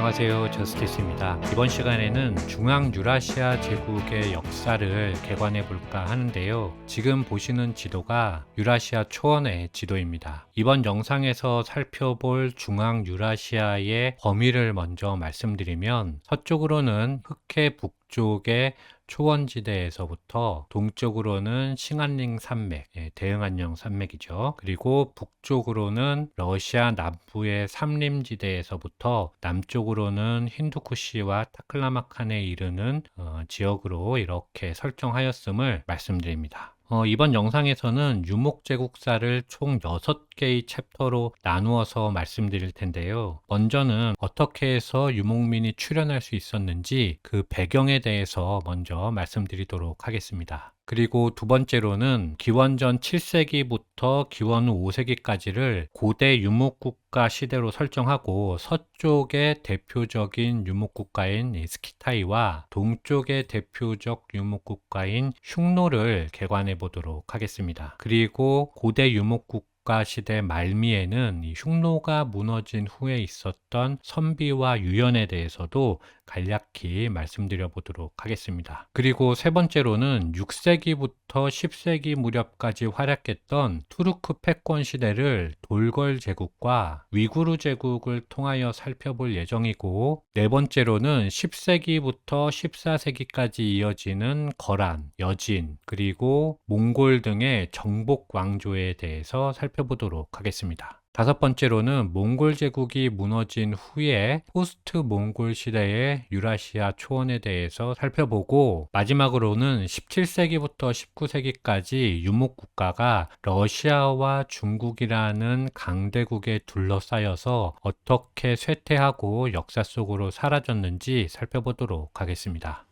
안녕하세요. 저스티스입니다. 이번 시간에는 중앙유라시아 제국의 역사를 개관해 볼까 하는데요. 지금 보시는 지도가 유라시아 초원의 지도입니다. 이번 영상에서 살펴볼 중앙유라시아의 범위를 먼저 말씀드리면 서쪽으로는 흑해 북쪽의 초원지대에서부터 동쪽으로는 싱안링 산맥, 대응안녕 산맥이죠. 그리고 북쪽으로는 러시아 남부의 삼림지대에서부터 남쪽으로는 힌두쿠시와 타클라마칸에 이르는 지역으로 이렇게 설정하였음을 말씀드립니다. 이번 영상에서는 유목제국사를 총 6개의 챕터로 나누어서 말씀드릴 텐데요. 먼저는 어떻게 해서 유목민이 출현할 수 있었는지 그 배경에 대해서 먼저 말씀드리도록 하겠습니다. 그리고 두 번째로는 기원전 7세기부터 기원 후 5세기까지를 고대 유목국가 시대로 설정하고 서쪽의 대표적인 유목국가인 스키타이와 동쪽의 대표적 유목국가인 흉노를 개관해 보도록 하겠습니다. 그리고 고대 유목국가 시대 말미에는 이 흉노가 무너진 후에 있었던 선비와 유연에 대해서도 간략히 말씀드려 보도록 하겠습니다. 그리고 세 번째로는 6세기부터 10세기 무렵까지 활약했던 투르크 패권 시대를 돌걸 제국과 위구르 제국을 통하여 살펴볼 예정이고, 네 번째로는 10세기부터 14세기까지 이어지는 거란, 여진, 그리고 몽골 등의 정복 왕조에 대해서 살펴보도록 하겠습니다. 다섯 번째로는 몽골 제국이 무너진 후에 포스트 몽골 시대의 유라시아 초원에 대해서 살펴보고, 마지막으로는 17세기부터 19세기까지 유목국가가 러시아와 중국이라는 강대국에 둘러싸여서 어떻게 쇠퇴하고 역사 속으로 사라졌는지 살펴보도록 하겠습니다.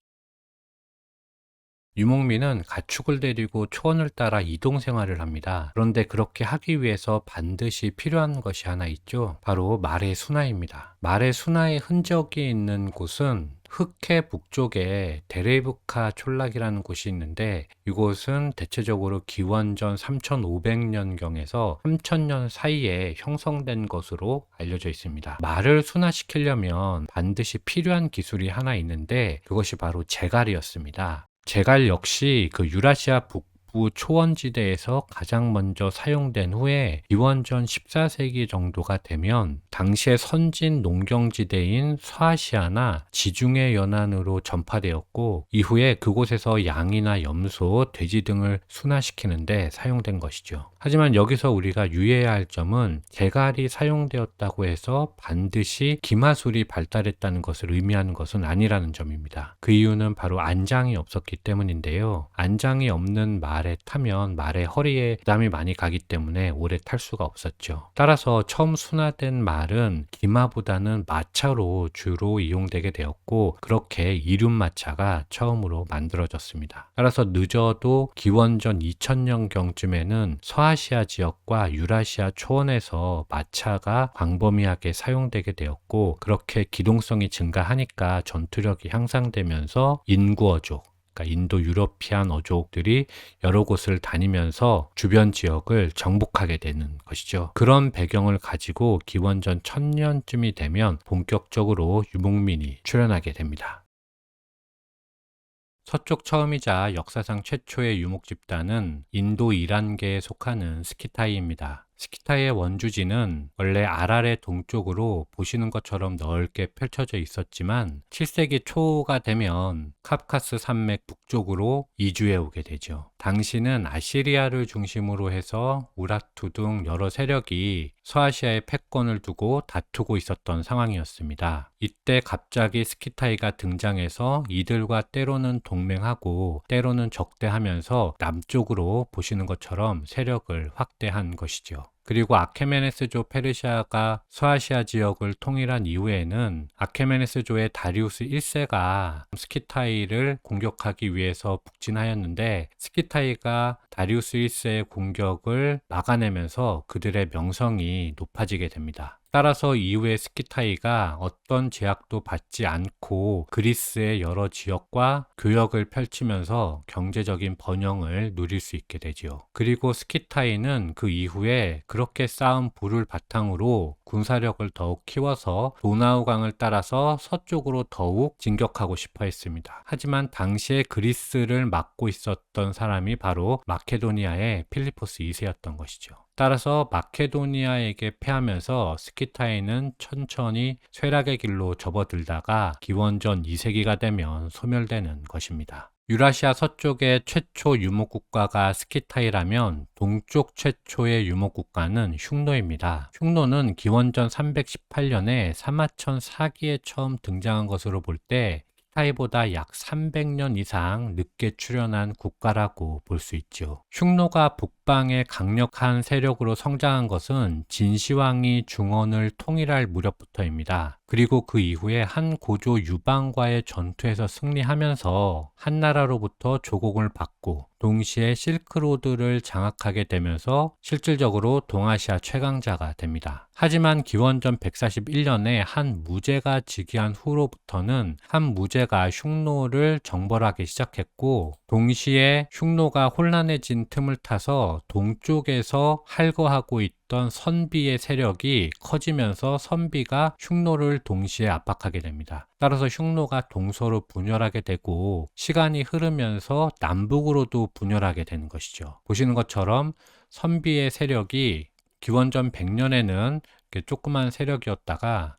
유목민은 가축을 데리고 초원을 따라 이동 생활을 합니다. 그런데 그렇게 하기 위해서 반드시 필요한 것이 하나 있죠. 바로 말의 순화입니다. 말의 순화의 흔적이 있는 곳은 흑해 북쪽에 데레이브카 촌락이라는 곳이 있는데, 이곳은 대체적으로 기원전 3500년경에서 3000년 사이에 형성된 것으로 알려져 있습니다. 말을 순화시키려면 반드시 필요한 기술이 하나 있는데, 그것이 바로 제갈이었습니다. 제갈 역시 그 유라시아 북부 초원지대에서 가장 먼저 사용된 후에 기원전 14세기 정도가 되면 당시의 선진 농경지대인 서아시아나 지중해 연안으로 전파되었고, 이후에 그곳에서 양이나 염소, 돼지 등을 순화시키는데 사용된 것이죠. 하지만 여기서 우리가 유의해야 할 점은 제갈이 사용되었다고 해서 반드시 기마술이 발달했다는 것을 의미하는 것은 아니라는 점입니다. 그 이유는 바로 안장이 없었기 때문인데요. 안장이 없는 말에 타면 말의 허리에 부담이 많이 가기 때문에 오래 탈 수가 없었죠. 따라서 처음 순화된 말은 기마보다는 마차로 주로 이용되게 되었고, 그렇게 이륜마차가 처음으로 만들어졌습니다. 따라서 늦어도 기원전 2000년경쯤에는 서아시아 지역과 유라시아 초원에서 마차가 광범위하게 사용되게 되었고, 그렇게 기동성이 증가하니까 전투력이 향상되면서 인구어족, 그러니까 인도 유러피안 어족들이 여러 곳을 다니면서 주변 지역을 정복하게 되는 것이죠. 그런 배경을 가지고 기원전 1000년쯤이 되면 본격적으로 유목민이 출현하게 됩니다. 서쪽 처음이자 역사상 최초의 유목 집단은 인도 이란계에 속하는 스키타이입니다. 스키타이의 원주지는 원래 아랄의 동쪽으로 보시는 것처럼 넓게 펼쳐져 있었지만 7세기 초가 되면 카프카스 산맥 북쪽으로 이주해 오게 되죠. 당시는 아시리아를 중심으로 해서 우라투 등 여러 세력이 서아시아의 패권을 두고 다투고 있었던 상황이었습니다. 이때 갑자기 스키타이가 등장해서 이들과 때로는 동맹하고 때로는 적대하면서 남쪽으로 보시는 것처럼 세력을 확대한 것이죠. 그리고 아케메네스조 페르시아가 서아시아 지역을 통일한 이후에는 아케메네스조의 다리우스 1세가 스키타이를 공격하기 위해서 북진하였는데, 스키타이가 다리우스 1세의 공격을 막아내면서 그들의 명성이 높아지게 됩니다. 따라서 이후에 스키타이가 어떤 제약도 받지 않고 그리스의 여러 지역과 교역을 펼치면서 경제적인 번영을 누릴 수 있게 되지요. 그리고 스키타이는 그 이후에 그렇게 쌓은 부를 바탕으로 군사력을 더욱 키워서 도나우강을 따라서 서쪽으로 더욱 진격하고 싶어 했습니다. 하지만 당시에 그리스를 맡고 있었던 사람이 바로 마케도니아의 필리포스 2세였던 것이죠. 따라서 마케도니아에게 패하면서 스키타이는 천천히 쇠락의 길로 접어들다가 기원전 2세기가 되면 소멸되는 것입니다. 유라시아 서쪽의 최초 유목국가가 스키타이라면 동쪽 최초의 유목국가는 흉노입니다. 흉노는 기원전 318년에 사마천 사기에 처음 등장한 것으로 볼 때 스키타이보다 약 300년 이상 늦게 출현한 국가라고 볼 수 있죠. 흉노가 북방의 강력한 세력으로 성장한 것은 진시황이 중원을 통일할 무렵부터입니다. 그리고 그 이후에 한 고조 유방과의 전투에서 승리하면서 한나라로부터 조공을 받고 동시에 실크로드를 장악하게 되면서 실질적으로 동아시아 최강자가 됩니다. 하지만 기원전 141년에 한 무제가 즉위한 후로부터는 한 무제가 흉노를 정벌하기 시작했고 동시에 흉노가 혼란해진 틈을 타서 동쪽에서 할거하고 있던 선비의 세력이 커지면서 선비가 흉노를 동시에 압박하게 됩니다. 따라서 흉노가 동서로 분열하게 되고 시간이 흐르면서 남북으로도 분열하게 되는 것이죠. 보시는 것처럼 선비의 세력이 기원전 100년에는 조그만 세력이었다가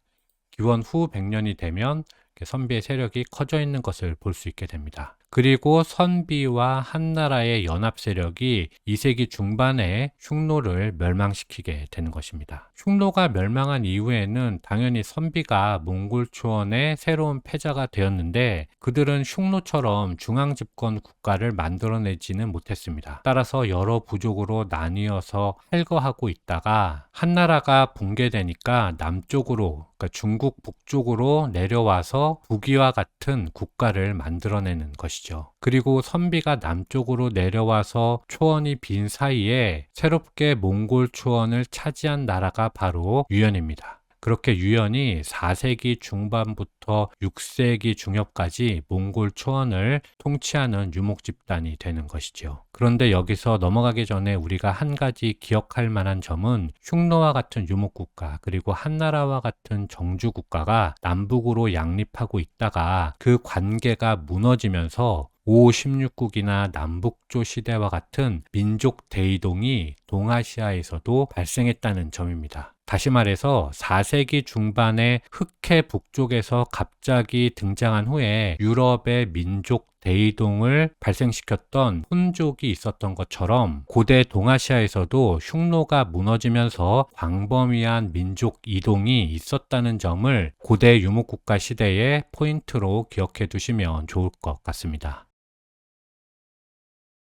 기원 후 100년이 되면 선비의 세력이 커져 있는 것을 볼 수 있게 됩니다. 그리고 선비와 한나라의 연합 세력이 2세기 중반에 흉노를 멸망시키게 되는 것입니다. 흉노가 멸망한 이후에는 당연히 선비가 몽골 초원의 새로운 패자가 되었는데 그들은 흉노처럼 중앙집권 국가를 만들어내지는 못했습니다. 따라서 여러 부족으로 나뉘어서 할거하고 있다가 한나라가 붕괴되니까 남쪽으로 그러니까 중국 북쪽으로 내려와서 북이와 같은 국가를 만들어내는 것이죠. 그리고 선비가 남쪽으로 내려와서 초원이 빈 사이에 새롭게 몽골 초원을 차지한 나라가 바로 유연입니다. 그렇게 유연이 4세기 중반부터 6세기 중엽까지 몽골 초원을 통치하는 유목 집단이 되는 것이죠. 그런데 여기서 넘어가기 전에 우리가 한 가지 기억할 만한 점은 흉노와 같은 유목국가 그리고 한나라와 같은 정주국가가 남북으로 양립하고 있다가 그 관계가 무너지면서 5, 16국이나 남북조 시대와 같은 민족 대이동이 동아시아에서도 발생했다는 점입니다. 다시 말해서 4세기 중반에 흑해 북쪽에서 갑자기 등장한 후에 유럽의 민족 대이동을 발생시켰던 훈족이 있었던 것처럼 고대 동아시아에서도 흉노가 무너지면서 광범위한 민족 이동이 있었다는 점을 고대 유목국가 시대의 포인트로 기억해 두시면 좋을 것 같습니다.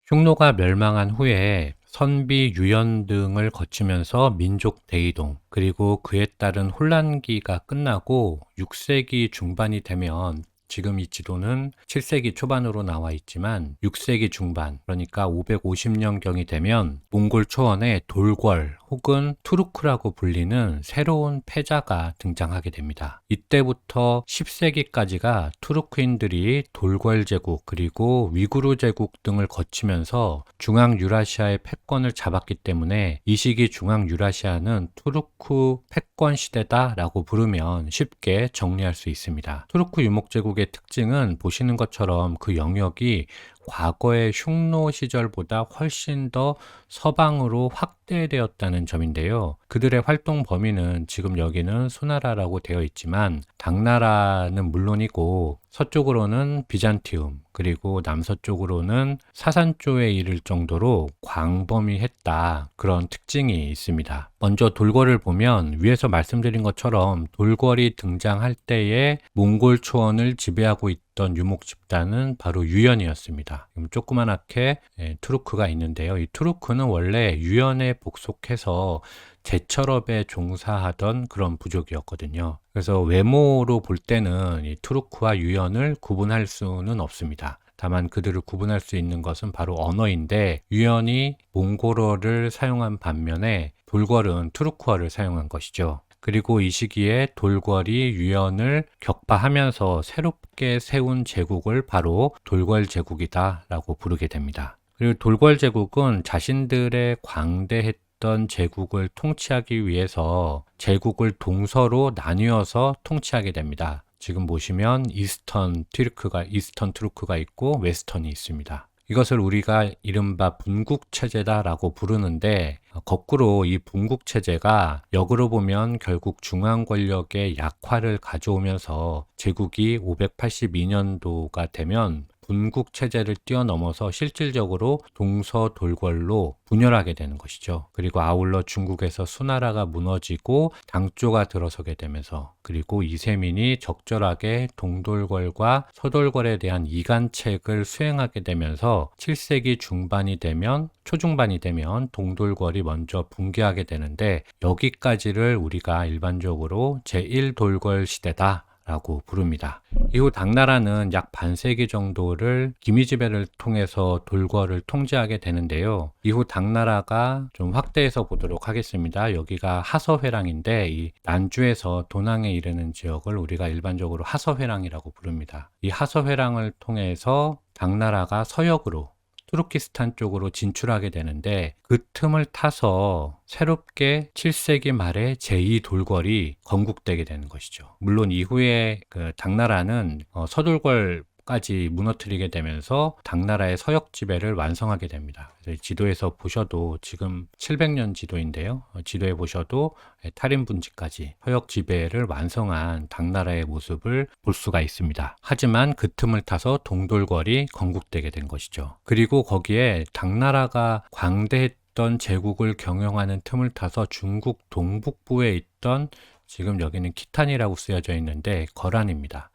흉노가 멸망한 후에 선비, 유연 등을 거치면서 민족 대이동, 그리고 그에 따른 혼란기가 끝나고 6세기 중반이 되면 지금 이 지도는 7세기 초반으로 나와 있지만 6세기 중반, 그러니까 550년경이 되면 몽골 초원에 돌궐 혹은 투르크라고 불리는 새로운 패자가 등장하게 됩니다. 이때부터 10세기까지가 투르크인들이 돌궐 제국 그리고 위구르 제국 등을 거치면서 중앙 유라시아의 패권을 잡았기 때문에 이 시기 중앙 유라시아는 투르크 패권 시대다라고 부르면 쉽게 정리할 수 있습니다. 투르크 유목 제국의 특징은 보시는 것처럼 그 영역이 과거의 흉노 시절보다 훨씬 더 서방으로 확대되었다는 점인데요. 그들의 활동 범위는 지금 여기는 수나라라고 되어 있지만 당나라는 물론이고 서쪽으로는 비잔티움 그리고 남서쪽으로는 사산조에 이를 정도로 광범위했다, 그런 특징이 있습니다. 먼저 돌궐을 보면 위에서 말씀드린 것처럼 돌궐이 등장할 때에 몽골 초원을 지배하고 있던 유목 집단은 바로 유연이었습니다. 조그만하게 투르크가 있는데요. 이 투르크는 원래 유연에 복속해서 제철업에 종사하던 그런 부족이었거든요. 그래서 외모로 볼 때는 이 투르크와 유연을 구분할 수는 없습니다. 다만 그들을 구분할 수 있는 것은 바로 언어인데 유연이 몽골어를 사용한 반면에 돌궐은 투르크어를 사용한 것이죠. 그리고 이 시기에 돌궐이 유연을 격파하면서 새롭게 세운 제국을 바로 돌궐 제국이다 라고 부르게 됩니다. 그리고 돌궐 제국은 자신들의 광대했던 있던 제국을 통치하기 위해서 제국을 동서로 나뉘어서 통치하게 됩니다. 지금 보시면 이스턴 투르크가 있고 웨스턴이 있습니다. 이것을 우리가 이른바 분국체제다라고 부르는데, 거꾸로 이 분국체제가 역으로 보면 결국 중앙 권력의 약화를 가져오면서 제국이 582년도가 되면 분국체제를 뛰어넘어서 실질적으로 동서돌궐로 분열하게 되는 것이죠. 그리고 아울러 중국에서 수나라가 무너지고 당조가 들어서게 되면서, 그리고 이세민이 적절하게 동돌궐과 서돌궐에 대한 이간책을 수행하게 되면서 7세기 초중반이 되면 동돌궐이 먼저 붕괴하게 되는데, 여기까지를 우리가 일반적으로 제1돌궐 시대다 라고 부릅니다. 이후 당나라는 약 반세기 정도를 기미지배를 통해서 돌궐을 통제하게 되는데요. 이후 당나라가 좀 확대해서 보도록 하겠습니다. 여기가 하서회랑인데, 이 난주에서 도낭에 이르는 지역을 우리가 일반적으로 하서회랑이라고 부릅니다. 이 하서회랑을 통해서 당나라가 서역으로 투르키스탄 쪽으로 진출하게 되는데, 그 틈을 타서 새롭게 7세기 말에 제2돌궐이 건국되게 되는 것이죠. 물론 이후에 당나라는 서돌궐까지 무너뜨리게 되면서 당나라의 서역 지배를 완성하게 됩니다. 그래서 지도에서 보셔도 지금 700년 지도인데요. 지도에 보셔도 탈인분지까지 서역 지배를 완성한 당나라의 모습을 볼 수가 있습니다. 하지만 그 틈을 타서 동돌궐이 건국되게 된 것이죠. 그리고 거기에 당나라가 광대했던 제국을 경영하는 틈을 타서 중국 동북부에 있던, 지금 여기는 키탄이라고 쓰여져 있는데 거란입니다.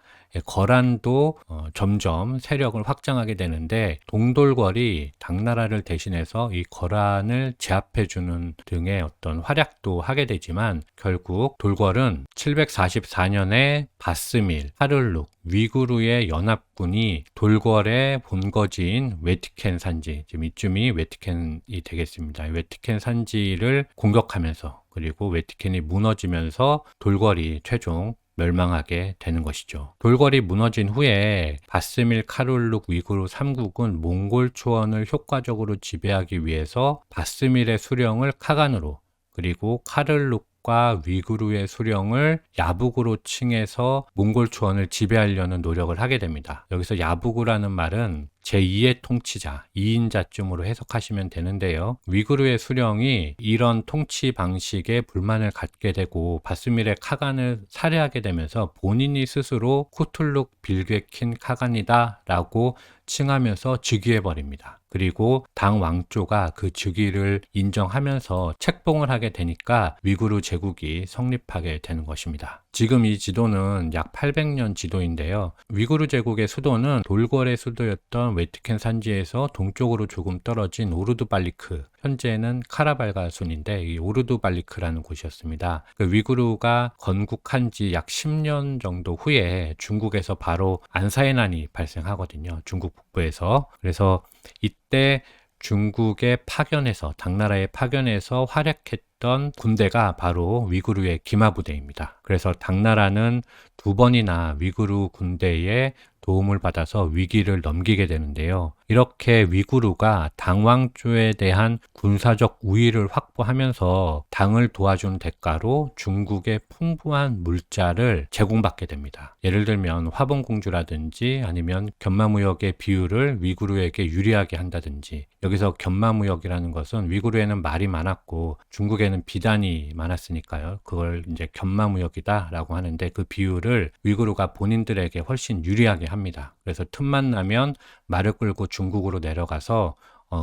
거란도 점점 세력을 확장하게 되는데, 동돌궐이 당나라를 대신해서 이 거란을 제압해주는 등의 어떤 활약도 하게 되지만, 결국 돌궐은 744년에 바스밀, 하를룩, 위구르의 연합군이 돌궐의 본거지인 웨티켄 산지, 지금 이쯤이 웨티켄이 되겠습니다. 웨티켄 산지를 공격하면서, 그리고 웨티켄이 무너지면서 돌궐이 최종 멸망하게 되는 것이죠. 돌궐이 무너진 후에 바스밀, 카룰룩, 위구르 3국은 몽골 초원을 효과적으로 지배하기 위해서 바스밀의 수령을 카간으로, 그리고 카를룩과 위구르의 수령을 야북으로 칭해서 몽골 초원을 지배하려는 노력을 하게 됩니다. 여기서 야북이라는 말은 제2의 통치자, 2인자쯤으로 해석하시면 되는데요. 위구르의 수령이 이런 통치 방식에 불만을 갖게 되고 바스밀의 카간을 살해하게 되면서 본인이 스스로 쿠툴룩 빌게킨 카간이다 라고 칭하면서 즉위해버립니다. 그리고 당 왕조가 그 즉위를 인정하면서 책봉을 하게 되니까 위구르 제국이 성립하게 되는 것입니다. 지금 이 지도는 약 800년 지도인데요. 위구르 제국의 수도는 돌궐의 수도였던 웨티켄 산지에서 동쪽으로 조금 떨어진 오르두발리크, 현재는 카라발가순인데 이 오르두발리크라는 곳이었습니다. 위구르가 건국한 지 약 10년 정도 후에 중국에서 바로 안사해난이 발생하거든요. 중국 북부에서. 그래서 이때 중국의 파견에서, 당나라의 파견에서 활약했던 군대가 바로 위구르의 기마부대입니다. 그래서 당나라는 2번이나 위구르 군대의 도움을 받아서 위기를 넘기게 되는데요. 이렇게 위구르가 당왕조에 대한 군사적 우위를 확보하면서 당을 도와준 대가로 중국의 풍부한 물자를 제공받게 됩니다. 예를 들면 화봉공주라든지 아니면 견마무역의 비율을 위구르에게 유리하게 한다든지, 여기서 견마무역이라는 것은 위구르에는 말이 많았고 중국에는 비단이 많았으니까요. 그걸 이제 견마무역이다라고 하는데, 그 비율을 위구르가 본인들에게 훨씬 유리하게 합니다. 그래서 틈만 나면 말을 끌고 중국으로 내려가서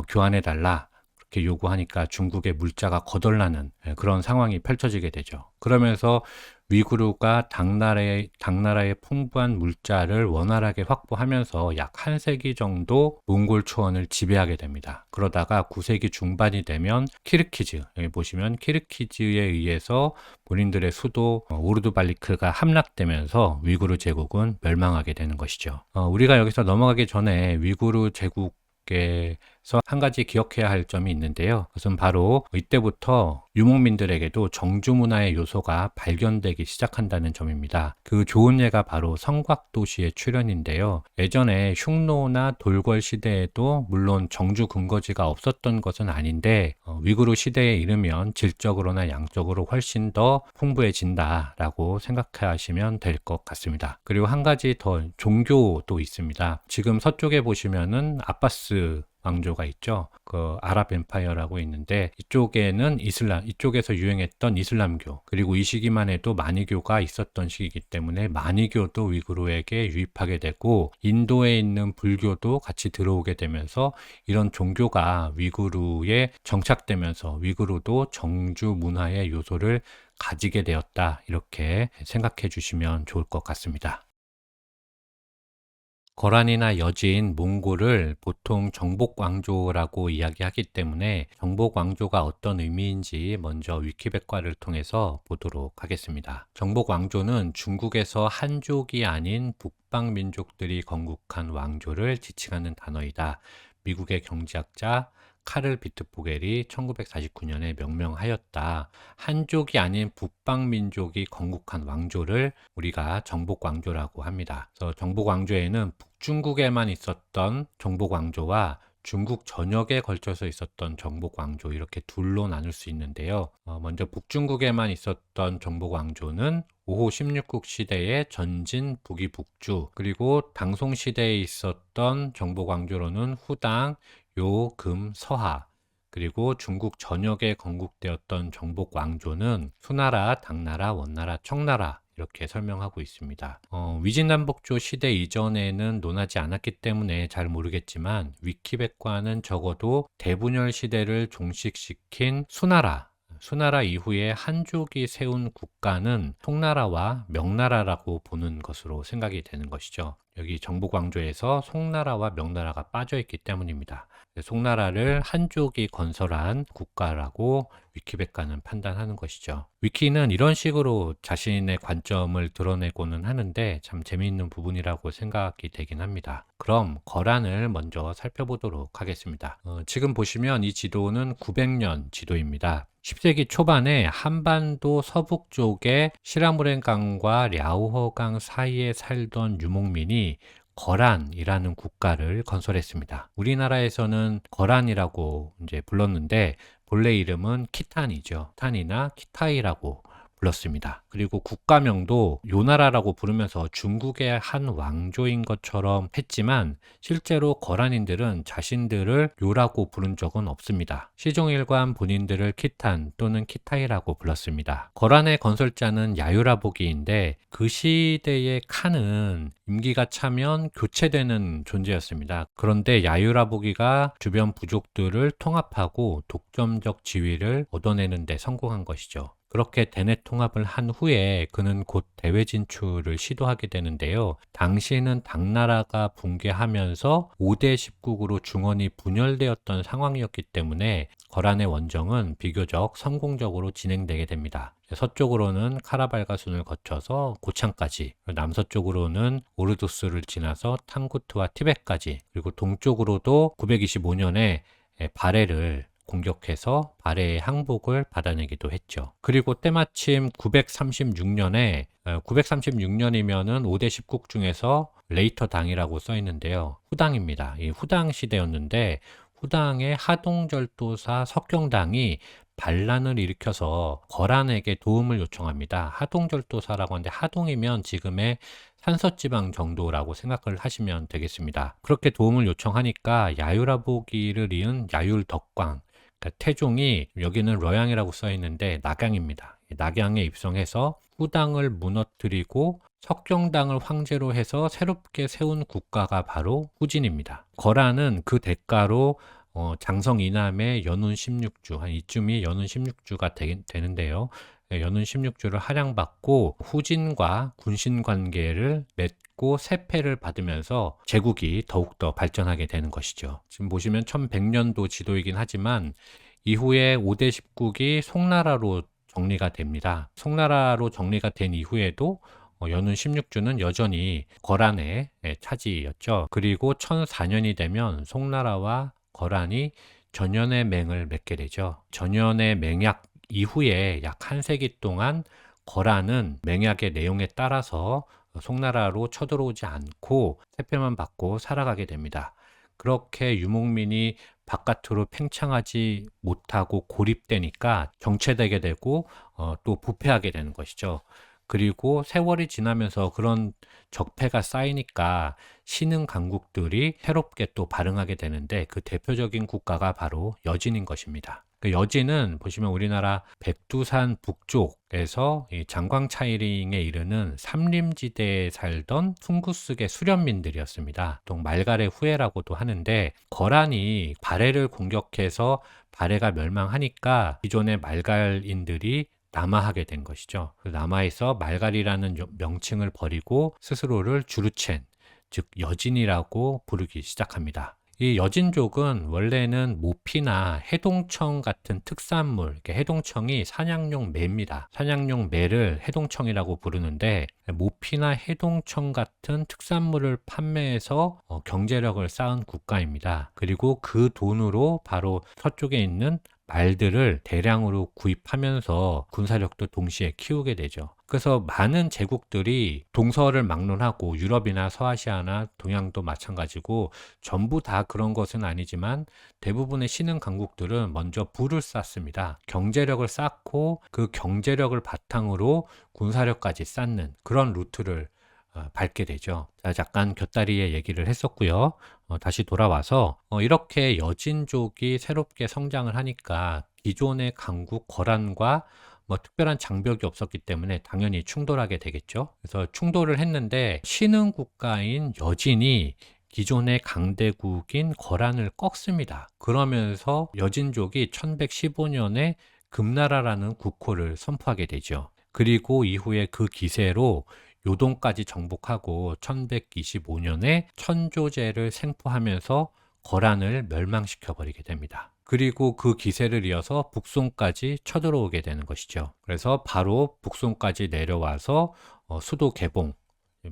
교환해달라 그렇게 요구하니까 중국의 물자가 거덜나는 그런 상황이 펼쳐지게 되죠. 그러면서 위구르가 당나라의 풍부한 물자를 원활하게 확보하면서 약 한 세기 정도 몽골 초원을 지배하게 됩니다. 그러다가 9세기 중반이 되면 키르키즈, 여기 보시면 키르키즈에 의해서 본인들의 수도 오르두발리크가 함락되면서 위구르 제국은 멸망하게 되는 것이죠. 우리가 여기서 넘어가기 전에 위구르 제국의 그래서 한 가지 기억해야 할 점이 있는데요. 그것은 바로 이때부터 유목민들에게도 정주 문화의 요소가 발견되기 시작한다는 점입니다. 그 좋은 예가 바로 성곽도시의 출현인데요. 예전에 흉노나 돌궐 시대에도 물론 정주 근거지가 없었던 것은 아닌데 위구르 시대에 이르면 질적으로나 양적으로 훨씬 더 풍부해진다라고 생각하시면 될 것 같습니다. 그리고 한 가지 더 종교도 있습니다. 지금 서쪽에 보시면은 아바스 왕조가 있죠. 그 아랍 엠파이어라고 있는데 이쪽에는 이쪽에서 유행했던 이슬람교, 그리고 이 시기만 해도 마니교가 있었던 시기이기 때문에 마니교도 위구르에게 유입하게 되고 인도에 있는 불교도 같이 들어오게 되면서 이런 종교가 위구르에 정착되면서 위구르도 정주 문화의 요소를 가지게 되었다. 이렇게 생각해 주시면 좋을 것 같습니다. 거란이나 여진, 몽골을 보통 정복왕조라고 이야기하기 때문에 정복왕조가 어떤 의미인지 먼저 위키백과를 통해서 보도록 하겠습니다. 정복왕조는 중국에서 한족이 아닌 북방민족들이 건국한 왕조를 지칭하는 단어이다. 미국의 경제학자 카를 비트포겔이 1949년에 명명하였다. 한족이 아닌 북방민족이 건국한 왕조를 우리가 정복왕조라고 합니다. 그래서 정복왕조에는 북중국에만 있었던 정복왕조와 중국 전역에 걸쳐서 있었던 정복왕조, 이렇게 둘로 나눌 수 있는데요. 먼저 북중국에만 있었던 정복왕조는 5호 16국 시대의 전진 북이 북주, 그리고 당송 시대에 있었던 정복왕조로는 후당, 요, 금, 서하, 그리고 중국 전역에 건국되었던 정복왕조는 수나라, 당나라, 원나라, 청나라, 이렇게 설명하고 있습니다. 위진남북조 시대 이전에는 논하지 않았기 때문에 잘 모르겠지만 위키백과는 적어도 대분열 시대를 종식시킨 수나라 이후에 한족이 세운 국가는 송나라와 명나라라고 보는 것으로 생각이 되는 것이죠. 여기 정복왕조에서 송나라와 명나라가 빠져 있기 때문입니다. 송나라를 한족이 건설한 국가라고 위키백과는 판단하는 것이죠. 위키는 이런 식으로 자신의 관점을 드러내고는 하는데 참 재미있는 부분이라고 생각이 되긴 합니다. 그럼 거란을 먼저 살펴보도록 하겠습니다. 지금 보시면 이 지도는 900년 지도입니다. 10세기 초반에 한반도 서북쪽에 시라무렌강과 랴오허강 사이에 살던 유목민이 거란이라는 국가를 건설했습니다. 우리나라에서는 거란이라고 이제 불렀는데 본래 이름은 키탄이죠. 키탄이나 키타이라고 불렀습니다. 그리고 국가명도 요나라라고 부르면서 중국의 한 왕조인 것처럼 했지만 실제로 거란인들은 자신들을 요라고 부른 적은 없습니다. 시종일관 본인들을 키탄 또는 키타이라고 불렀습니다. 거란의 건설자는 야유라보기인데 그 시대의 칸은 임기가 차면 교체되는 존재였습니다. 그런데 야유라보기가 주변 부족들을 통합하고 독점적 지위를 얻어내는 데 성공한 것이죠. 그렇게 대내 통합을 한 후에 그는 곧 대외 진출을 시도하게 되는데요. 당시에는 당나라가 붕괴하면서 5대 10국으로 중원이 분열되었던 상황이었기 때문에 거란의 원정은 비교적 성공적으로 진행되게 됩니다. 서쪽으로는 카라발가순을 거쳐서 고창까지, 남서쪽으로는 오르도스를 지나서 탕구트와 티벳까지, 그리고 동쪽으로도 925년에 바레를 공격해서 바레의 항복을 받아내기도 했죠. 그리고 때마침 936년이면은 5대 10국 중에서 레이터 당이라고 써 있는데요. 후당입니다. 이 후당 시대였는데 후당의 하동절도사 석경당이 반란을 일으켜서 거란에게 도움을 요청합니다. 하동절도사라고 하는데 하동이면 지금의 산서지방 정도라고 생각을 하시면 되겠습니다. 그렇게 도움을 요청하니까 야유라보기를 이은 야율덕광, 그러니까 태종이, 여기는 러양이라고 써 있는데 낙양입니다. 낙양에 입성해서 후당을 무너뜨리고 석경당을 황제로 해서 새롭게 세운 국가가 바로 후진입니다. 거란은 그 대가로 장성 이남의 연운 16주, 한 이쯤이 연운 16주가 되는데요. 연운 16주를 할양받고 후진과 군신 관계를 맺고 세패를 받으면서 제국이 더욱더 발전하게 되는 것이죠. 지금 보시면 1100년도 지도이긴 하지만 이후에 5대 10국이 송나라로 정리가 됩니다. 송나라로 정리가 된 이후에도 연운 16주는 여전히 거란의 차지였죠. 그리고 1004년이 되면 송나라와 거란이 전연의 맹을 맺게 되죠. 전연의 맹약 이후에 약 한 세기 동안 거란은 맹약의 내용에 따라서 송나라로 쳐들어오지 않고 세패만 받고 살아가게 됩니다. 그렇게 유목민이 바깥으로 팽창하지 못하고 고립되니까 정체되게 되고 또 부패하게 되는 것이죠. 그리고 세월이 지나면서 그런 적폐가 쌓이니까 신흥 강국들이 새롭게 또 발흥하게 되는데 그 대표적인 국가가 바로 여진인 것입니다. 그 여진은 보시면 우리나라 백두산 북쪽에서 이 장광차이링에 이르는 삼림지대에 살던 숭구스계 수련민들이었습니다. 또 말갈의 후예라고도 하는데 거란이 발해를 공격해서 발해가 멸망하니까 기존의 말갈인들이 남하하게 된 것이죠. 남하에서 말갈이라는 명칭을 버리고 스스로를 주르첸, 즉 여진이라고 부르기 시작합니다. 이 여진족은 원래는 모피나 해동청 같은 특산물, 해동청이 사냥용 매입니다. 사냥용 매를 해동청이라고 부르는데 모피나 해동청 같은 특산물을 판매해서 경제력을 쌓은 국가입니다. 그리고 그 돈으로 바로 서쪽에 있는 말들을 대량으로 구입하면서 군사력도 동시에 키우게 되죠. 그래서 많은 제국들이 동서를 막론하고 유럽이나 서아시아나 동양도 마찬가지고 전부 다 그런 것은 아니지만 대부분의 신흥 강국들은 먼저 부를 쌓습니다. 경제력을 쌓고 그 경제력을 바탕으로 군사력까지 쌓는 그런 루트를 밟게 되죠. 자, 잠깐 곁다리의 얘기를 했었고요. 다시 돌아와서 이렇게 여진족이 새롭게 성장을 하니까 기존의 강국 거란과 뭐 특별한 장벽이 없었기 때문에 당연히 충돌하게 되겠죠. 그래서 충돌을 했는데 신흥 국가인 여진이 기존의 강대국인 거란을 꺾습니다. 그러면서 여진족이 1115년에 금나라라는 국호를 선포하게 되죠. 그리고 이후에 그 기세로 요동까지 정복하고 1125년에 천조제를 생포하면서 거란을 멸망시켜 버리게 됩니다. 그리고 그 기세를 이어서 북송까지 쳐들어오게 되는 것이죠. 그래서 바로 북송까지 내려와서 수도 개봉,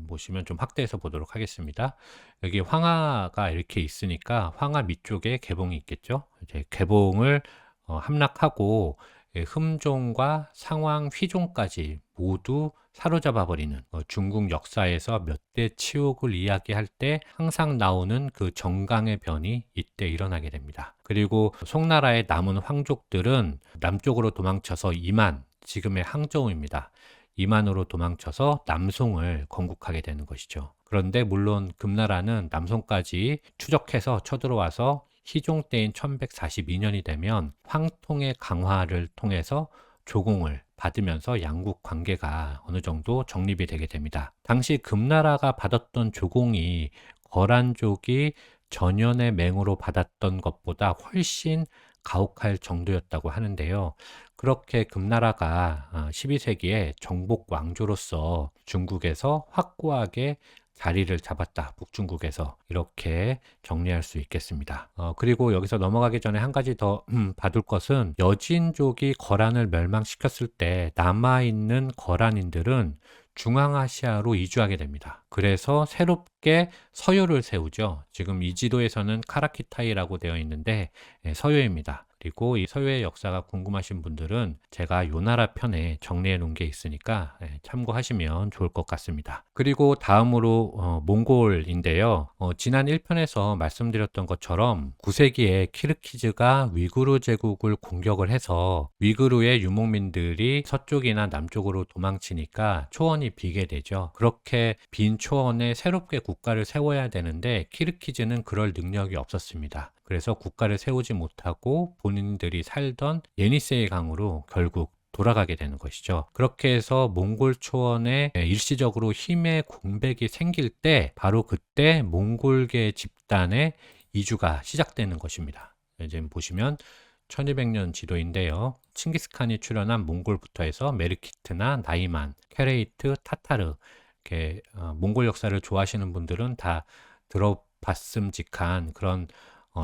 보시면 좀 확대해서 보도록 하겠습니다. 여기 황하가 이렇게 있으니까 황하 밑쪽에 개봉이 있겠죠. 이제 개봉을 함락하고 흠종과 상왕, 휘종까지 모두 사로잡아 버리는 중국 역사에서 몇 대 치욕을 이야기할 때 항상 나오는 그 정강의 변이 이때 일어나게 됩니다. 그리고 송나라의 남은 황족들은 남쪽으로 도망쳐서 이만, 지금의 항저우입니다. 이만으로 도망쳐서 남송을 건국하게 되는 것이죠. 그런데 물론 금나라는 남송까지 추적해서 쳐들어와서 희종 때인 1142년이 되면 황통의 강화를 통해서 조공을 받으면서 양국 관계가 어느 정도 정립이 되게 됩니다. 당시 금나라가 받았던 조공이 거란족이 전연의 맹으로 받았던 것보다 훨씬 가혹할 정도였다고 하는데요. 그렇게 금나라가 12세기에 정복 왕조로서 중국에서 확고하게 자리를 잡았다. 북중국에서 이렇게 정리할 수 있겠습니다. 그리고 여기서 넘어가기 전에 한 가지 더 봐둘 것은 여진족이 거란을 멸망시켰을 때 남아있는 거란인들은 중앙아시아로 이주하게 됩니다. 그래서 새롭게 서요를 세우죠. 지금 이 지도에서는 카라키타이라고 되어 있는데 서요입니다. 그리고 이 서요의 역사가 궁금하신 분들은 제가 요 나라 편에 정리해 놓은 게 있으니까 참고하시면 좋을 것 같습니다. 그리고 다음으로 몽골인데요. 지난 1편에서 말씀드렸던 것처럼 9세기에 키르키즈가 위구르 제국을 공격을 해서 위구르의 유목민들이 서쪽이나 남쪽으로 도망치니까 초원이 비게 되죠. 그렇게 빈 초원에 새롭게 국가를 세워야 되는데 키르키즈는 그럴 능력이 없었습니다. 그래서 국가를 세우지 못하고 본인들이 살던 예니세이 강으로 결국 돌아가게 되는 것이죠. 그렇게 해서 몽골 초원에 일시적으로 힘의 공백이 생길 때 바로 그때 몽골계 집단의 이주가 시작되는 것입니다. 지금 보시면 1200년 지도인데요. 칭기스칸이 출현한 몽골부터 해서 메르키트나 나이만, 케레이트, 타타르 이렇게 몽골 역사를 좋아하시는 분들은 다 들어봤음직한 그런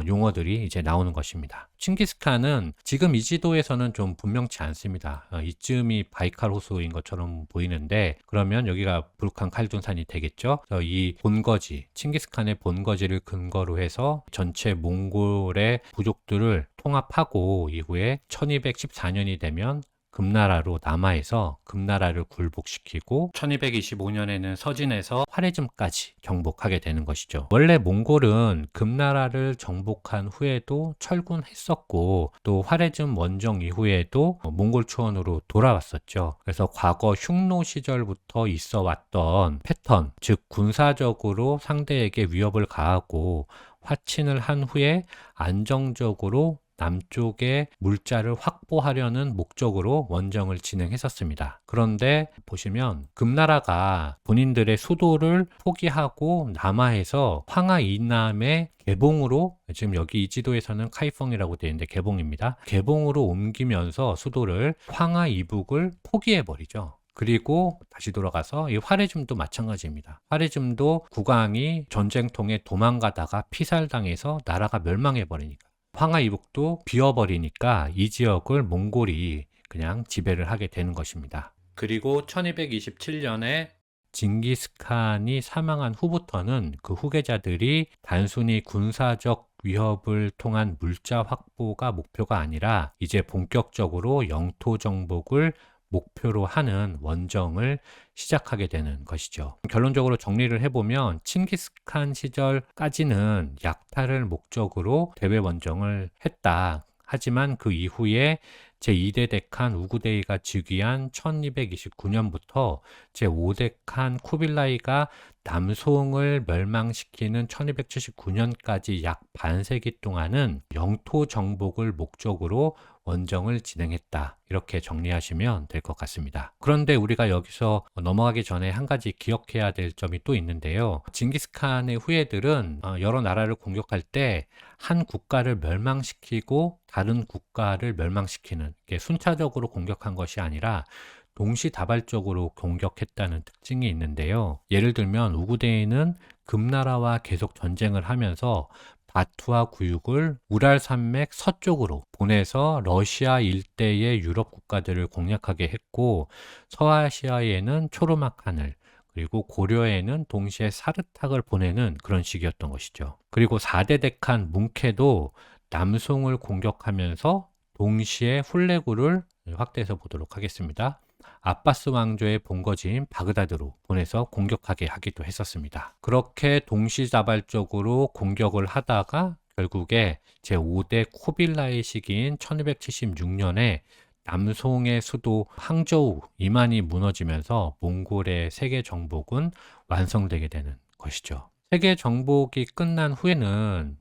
용어들이 이제 나오는 것입니다. 칭기스칸은 지금 이 지도에서는 좀 분명치 않습니다. 이쯤이 바이칼 호수인 것처럼 보이는데 그러면 여기가 불칸 칼둔산이 되겠죠. 이 본거지, 칭기스칸의 본거지를 근거로 해서 전체 몽골의 부족들을 통합하고 이후에 1214년이 되면 금나라로 남하에서 금나라를 굴복시키고 1225년에는 서진에서 화레즘까지 정복하게 되는 것이죠. 원래 몽골은 금나라를 정복한 후에도 철군했었고 또 화레즘 원정 이후에도 몽골 초원으로 돌아왔었죠. 그래서 과거 흉노 시절부터 있어 왔던 패턴, 즉 군사적으로 상대에게 위협을 가하고 화친을 한 후에 안정적으로 남쪽의 물자를 확보하려는 목적으로 원정을 진행했었습니다. 그런데 보시면 금나라가 본인들의 수도를 포기하고 남하에서 황하 이남의 개봉으로, 지금 여기 이 지도에서는 카이펑이라고 되어 있는데 개봉입니다. 개봉으로 옮기면서 수도를 황하 이북을 포기해버리죠. 그리고 다시 돌아가서 이 화레즘도 마찬가지입니다. 화레즘도 국왕이 전쟁통에 도망가다가 피살당해서 나라가 멸망해버리니까 황하 이북도 비어버리니까 이 지역을 몽골이 그냥 지배를 하게 되는 것입니다. 그리고 1227년에 징기스칸이 사망한 후부터는 그 후계자들이 단순히 군사적 위협을 통한 물자 확보가 목표가 아니라 이제 본격적으로 영토 정복을 목표로 하는 원정을 시작하게 되는 것이죠. 결론적으로 정리를 해보면 칭기스칸 시절까지는 약탈을 목적으로 대외 원정을 했다. 하지만 그 이후에 제2대 데칸 우구데이가 즉위한 1229년부터 제5대 칸 쿠빌라이가 남송을 멸망시키는 1279년까지 약 반세기 동안은 영토 정복을 목적으로 원정을 진행했다. 이렇게 정리하시면 될 것 같습니다. 그런데 우리가 여기서 넘어가기 전에 한 가지 기억해야 될 점이 또 있는데요. 징기스칸의 후예들은 여러 나라를 공격할 때 한 국가를 멸망시키고 다른 국가를 멸망시키는, 순차적으로 공격한 것이 아니라 동시다발적으로 공격했다는 특징이 있는데요. 예를 들면 우구데이는 금나라와 계속 전쟁을 하면서 바투와 구육을 우랄 산맥 서쪽으로 보내서 러시아 일대의 유럽 국가들을 공략하게 했고, 서아시아에는 초르마칸을, 그리고 고려에는 동시에 사르탁을 보내는 그런 식이었던 것이죠. 그리고 4대 데칸 뭉케도 남송을 공격하면서 동시에 훌레구를 확대해서 보도록 하겠습니다. 아바스 왕조의 본거지인 바그다드로 보내서 공격하게 하기도 했었습니다. 그렇게 동시다발적으로 공격을 하다가 결국에 제5대 쿠빌라이 시기인 1276년에 남송의 수도 항저우 이만이 무너지면서 몽골의 세계 정복은 완성되게 되는 것이죠. 세계 정복이 끝난 후에는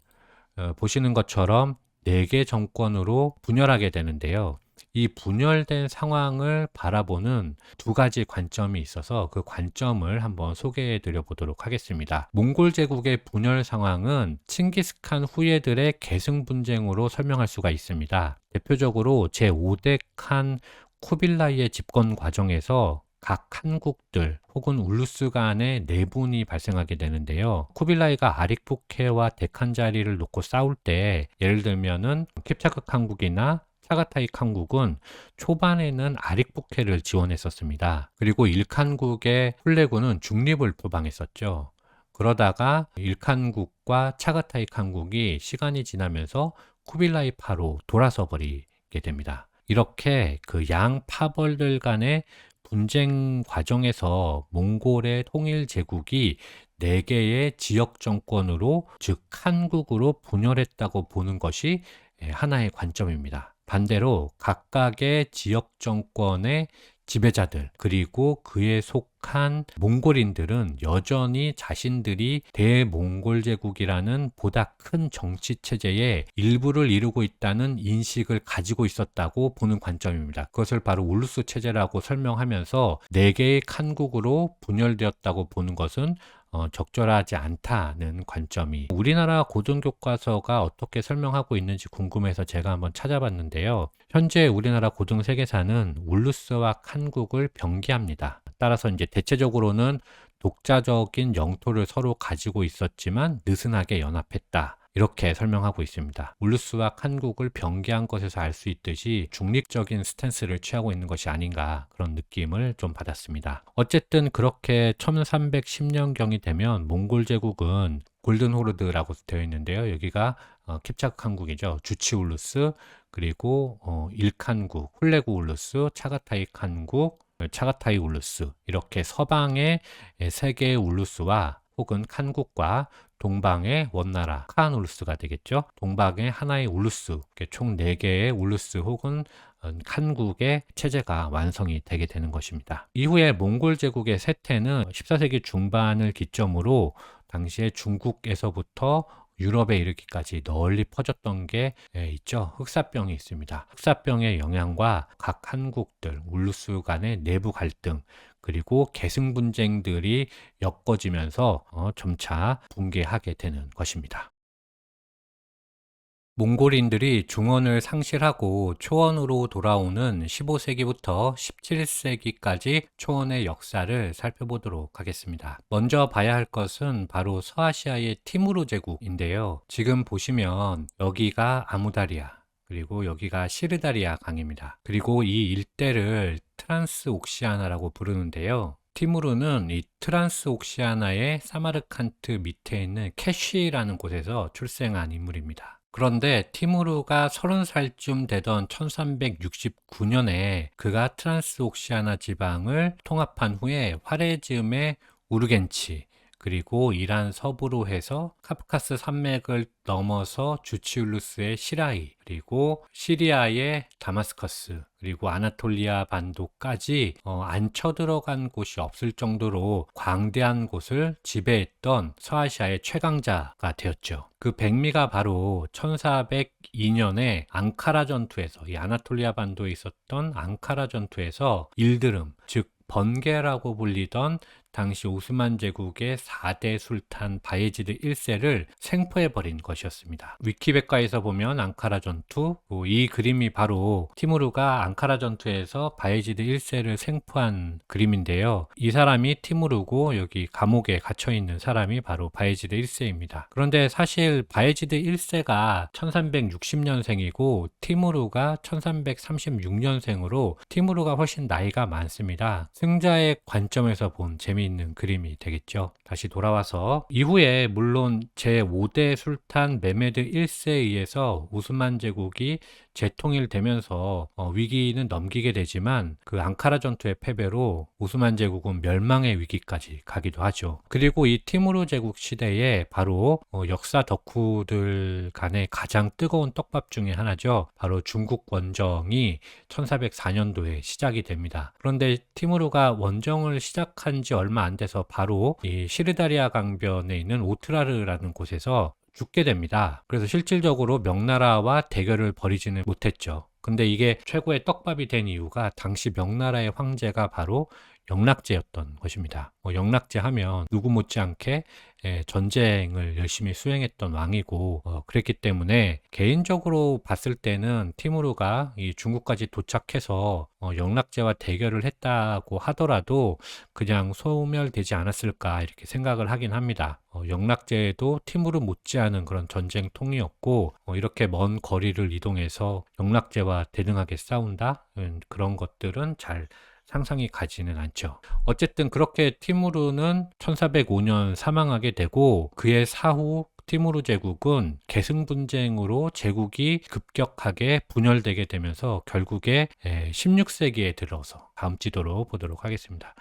보시는 것처럼 4개 정권으로 분열하게 되는데요. 이 분열된 상황을 바라보는 두 가지 관점이 있어서 그 관점을 한번 소개해 드려 보도록 하겠습니다. 몽골 제국의 분열 상황은 칭기스칸 후예들의 계승 분쟁으로 설명할 수가 있습니다. 대표적으로 제5대 칸 쿠빌라이의 집권 과정에서 각 칸국들 혹은 울루스 간의 내분이 발생하게 되는데요. 쿠빌라이가 아릭푸케와 데칸 자리를 놓고 싸울 때, 예를 들면은 킵차크 칸국이나 차가타이 칸국은 초반에는 아릭푸케를 지원했었습니다. 그리고 일칸국의 훌레구는 중립을 표방했었죠. 그러다가 일칸국과 차가타이 칸국이 시간이 지나면서 쿠빌라이 파로 돌아서 버리게 됩니다. 이렇게 그 양 파벌들 간의 분쟁 과정에서 몽골의 통일 제국이 4개의 지역 정권으로, 즉 칸국으로 분열했다고 보는 것이 하나의 관점입니다. 반대로 각각의 지역 정권의 지배자들 그리고 그에 속한 몽골인들은 여전히 자신들이 대몽골 제국이라는 보다 큰 정치 체제의 일부를 이루고 있다는 인식을 가지고 있었다고 보는 관점입니다. 그것을 바로 울루스 체제라고 설명하면서 4개의 칸국으로 분열되었다고 보는 것은 적절하지 않다는 관점이, 우리나라 고등교과서가 어떻게 설명하고 있는지 궁금해서 제가 한번 찾아봤는데요. 현재 우리나라 고등 세계사는 울루스와 칸국을 병기합니다. 따라서 이제 대체적으로는 독자적인 영토를 서로 가지고 있었지만 느슨하게 연합했다. 이렇게 설명하고 있습니다. 울루스와 칸국을 병개한 것에서 알 수 있듯이 중립적인 스탠스를 취하고 있는 것이 아닌가 그런 느낌을 좀 받았습니다. 어쨌든 그렇게 1310년경이 되면 몽골 제국은 골든 호르드라고 되어 있는데요. 여기가 킵차크 칸국이죠. 주치 울루스, 그리고 일칸국, 훌레구 울루스, 차가타이 칸국, 차가타이 울루스, 이렇게 서방의 세 개의 울루스와 혹은 칸국과 동방의 원나라 칸 울루스가 되겠죠. 동방의 하나의 울루스, 총 4개의 울루스 혹은 칸국의 체제가 완성이 되게 되는 것입니다. 이후에 몽골 제국의 쇠퇴는 14세기 중반을 기점으로 당시에 중국에서부터 유럽에 이르기까지 널리 퍼졌던 게 있죠. 흑사병이 있습니다. 흑사병의 영향과 각 한국들, 울루스 간의 내부 갈등, 그리고 계승 분쟁들이 엮어지면서 점차 붕괴하게 되는 것입니다. 몽골인들이 중원을 상실하고 초원으로 돌아오는 15세기부터 17세기까지 초원의 역사를 살펴보도록 하겠습니다. 먼저 봐야 할 것은 바로 서아시아의 티무르 제국인데요. 지금 보시면 여기가 아무다리아, 그리고 여기가 시르다리아 강입니다. 그리고 이 일대를 트란스옥시아나라고 부르는데요. 티무르는 이 트란스옥시아나의 사마르칸트 밑에 있는 캐쉬라는 곳에서 출생한 인물입니다. 그런데 티무르가 30살쯤 되던 1369년에 그가 트란스옥시아나 지방을 통합한 후에 화레즘의 우르겐치, 그리고 이란 서부로 해서 카프카스 산맥을 넘어서 주치울루스의 시라이, 그리고 시리아의 다마스커스, 그리고 아나톨리아 반도까지 안 쳐들어간 곳이 없을 정도로 광대한 곳을 지배했던 서아시아의 최강자가 되었죠. 그 백미가 바로 1402년에 앙카라 전투에서, 이 아나톨리아 반도에 있었던 앙카라 전투에서 일드름, 즉 번개라고 불리던 당시 오스만 제국의 4대 술탄 바예지드 1세를 생포해버린 것이었습니다. 위키백과에서 보면 앙카라 전투, 이 그림이 바로 티무르가 앙카라 전투에서 바예지드 1세를 생포한 그림인데요. 이 사람이 티무르고 여기 감옥에 갇혀있는 사람이 바로 바예지드 1세입니다. 그런데 사실 바예지드 1세가 1360년생이고 티무르가 1336년생으로 티무르가 훨씬 나이가 많습니다. 승자의 관점에서 본 재미있는 그림이 되겠죠. 다시 돌아와서 이후에 물론 제5대 술탄 메메드 1세에 의해서 오스만 제국이 재통일되면서 위기는 넘기게 되지만 그 앙카라 전투의 패배로 오스만 제국은 멸망의 위기까지 가기도 하죠. 그리고 이 티무르 제국 시대에 바로 역사 덕후들 간의 가장 뜨거운 떡밥 중에 하나죠. 바로 중국 원정이 1404년도에 시작이 됩니다. 그런데 티무르가 원정을 시작한 지 얼마 안 돼서 바로 이 시르다리아 강변에 있는 오트라르라는 곳에서 죽게 됩니다. 그래서 실질적으로 명나라와 대결을 벌이지는 못했죠. 근데 이게 최고의 떡밥이 된 이유가 당시 명나라의 황제가 바로 영락제였던 것입니다. 영락제 하면 누구 못지않게 전쟁을 열심히 수행했던 왕이고 그랬기 때문에 개인적으로 봤을 때는 티무르가 이 중국까지 도착해서 영락제와 대결을 했다고 하더라도 그냥 소멸되지 않았을까 이렇게 생각을 하긴 합니다. 영락제도 티무르 못지않은 그런 전쟁통이었고 이렇게 먼 거리를 이동해서 영락제와 대등하게 싸운다? 그런 것들은 잘 상상이 가지는 않죠. 어쨌든 그렇게 티무르는 1405년 사망하게 되고 그의 사후 티무르 제국은 계승 분쟁으로 제국이 급격하게 분열되게 되면서 결국에 16세기에 들어서 다음 지도로 보도록 하겠습니다.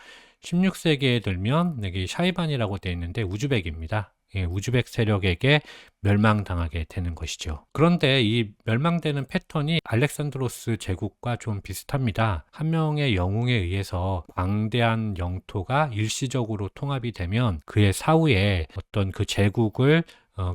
16세기에 들면 여기 샤이반이라고 되어 있는데 우즈벡입니다. 우즈벡 세력에게 멸망당하게 되는 것이죠. 그런데 이 멸망되는 패턴이 알렉산드로스 제국과 좀 비슷합니다. 한 명의 영웅에 의해서 광대한 영토가 일시적으로 통합이 되면 그의 사후에 어떤 그 제국을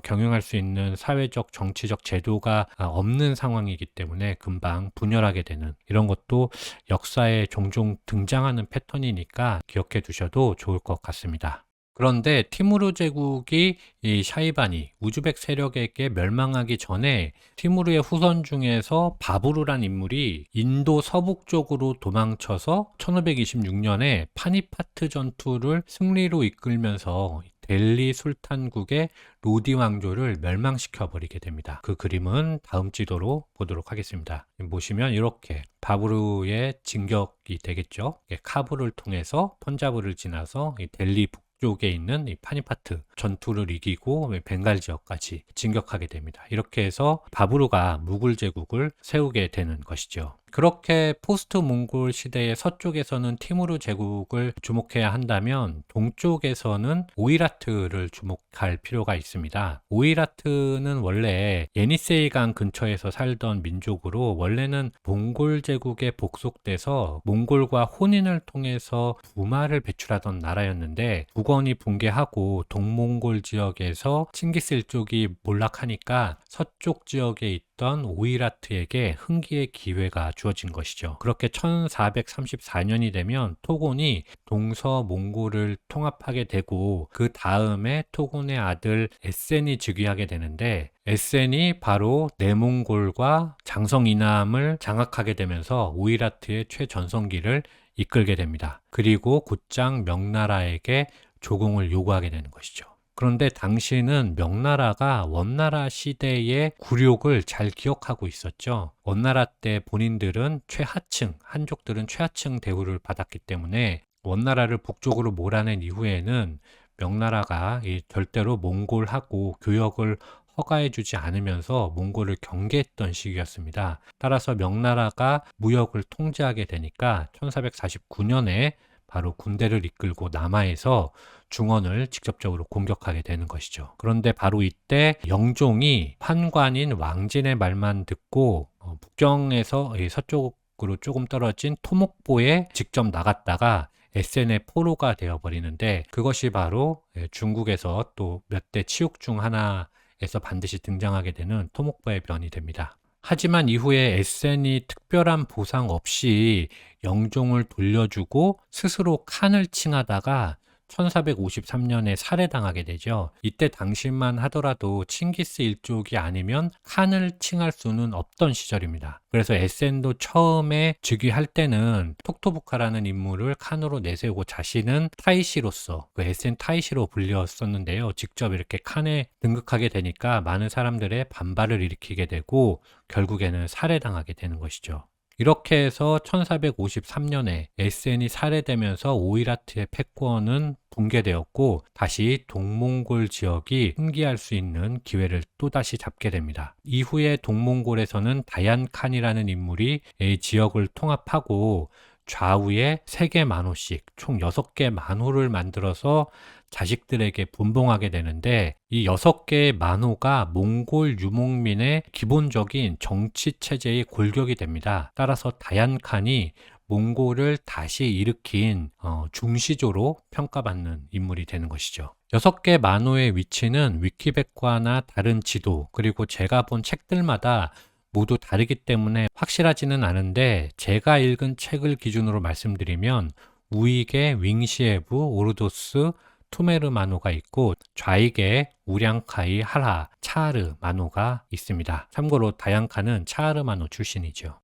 경영할 수 있는 사회적, 정치적 제도가 없는 상황이기 때문에 금방 분열하게 되는 이런 것도 역사에 종종 등장하는 패턴이니까 기억해 두셔도 좋을 것 같습니다. 그런데 티무르 제국이 이 샤이바니, 우즈벡 세력에게 멸망하기 전에 티무르의 후손 중에서 바부르란 인물이 인도 서북 쪽으로 도망쳐서 1526년에 파니파트 전투를 승리로 이끌면서 델리 술탄국의 로디 왕조를 멸망시켜 버리게 됩니다. 그 그림은 다음 지도로 보도록 하겠습니다. 보시면 이렇게 바브르의 진격이 되겠죠. 카불을 통해서 펀자브를 지나서 이 델리 북쪽에 있는 이 파니파트 전투를 이기고 벵갈 지역까지 진격하게 됩니다. 이렇게 해서 바브르가 무굴 제국을 세우게 되는 것이죠. 그렇게 포스트 몽골 시대의 서쪽에서는 티무르 제국을 주목해야 한다면 동쪽에서는 오이라트를 주목할 필요가 있습니다. 오이라트는 원래 예니세이강 근처에서 살던 민족으로 원래는 몽골 제국에 복속돼서 몽골과 혼인을 통해서 부마를 배출하던 나라였는데 국원이 붕괴하고 동몽골 지역에서 칭기스 일족이 몰락하니까 서쪽 지역에 있던 오이라트에게 흥기의 기회가 주어진 것이죠. 그렇게 1434년이 되면 토곤이 동서몽골을 통합하게 되고 그 다음에 토곤의 아들 에센이 즉위하게 되는데 에센이 바로 내몽골과 장성 이남을 장악하게 되면서 오이라트의 최전성기를 이끌게 됩니다. 그리고 곧장 명나라에게 조공을 요구하게 되는 것이죠. 그런데 당시는 명나라가 원나라 시대의 굴욕을 잘 기억하고 있었죠. 원나라 때 본인들은 최하층, 한족들은 최하층 대우를 받았기 때문에 원나라를 북쪽으로 몰아낸 이후에는 명나라가 절대로 몽골하고 교역을 허가해주지 않으면서 몽골을 경계했던 시기였습니다. 따라서 명나라가 무역을 통제하게 되니까 1449년에 바로 군대를 이끌고 남하에서 중원을 직접적으로 공격하게 되는 것이죠. 그런데 바로 이때 영종이 판관인 왕진의 말만 듣고 북경에서 서쪽으로 조금 떨어진 토목보에 직접 나갔다가 에센의 포로가 되어버리는데 그것이 바로 중국에서 또 몇 대 치욕 중 하나에서 반드시 등장하게 되는 토목보의 변이 됩니다. 하지만 이후에 에센이 특별한 보상 없이 영종을 돌려주고 스스로 칸을 칭하다가 1453년에 살해당하게 되죠. 이때 당시만 하더라도 칭기스 일족이 아니면 칸을 칭할 수는 없던 시절입니다. 그래서 에센도 처음에 즉위할 때는 톡토부카라는 인물을 칸으로 내세우고 자신은 타이시로서 그 에센 타이시로 불렸었는데요. 직접 이렇게 칸에 등극하게 되니까 많은 사람들의 반발을 일으키게 되고 결국에는 살해당하게 되는 것이죠. 이렇게 해서 1453년에 에센이 살해되면서 오이라트의 패권은 붕괴되었고 다시 동몽골 지역이 흥기할 수 있는 기회를 또다시 잡게 됩니다. 이후에 동몽골에서는 다얀칸이라는 인물이 이 지역을 통합하고 좌우에 3개 만호씩 총 6개 만호를 만들어서 자식들에게 분봉하게 되는데 이 6개의 만호가 몽골 유목민의 기본적인 정치 체제의 골격이 됩니다. 따라서 다얀칸이 몽골을 다시 일으킨 중시조로 평가받는 인물이 되는 것이죠. 6개 만호의 위치는 위키백과나 다른 지도 그리고 제가 본 책들마다 모두 다르기 때문에 확실하지는 않은데 제가 읽은 책을 기준으로 말씀드리면 우익에 윙시에브, 오르도스, 투메르 만호가 있고 좌익에 우량카이, 하라, 차르 만호가 있습니다. 참고로 다얀카는 차르 만호 출신이죠.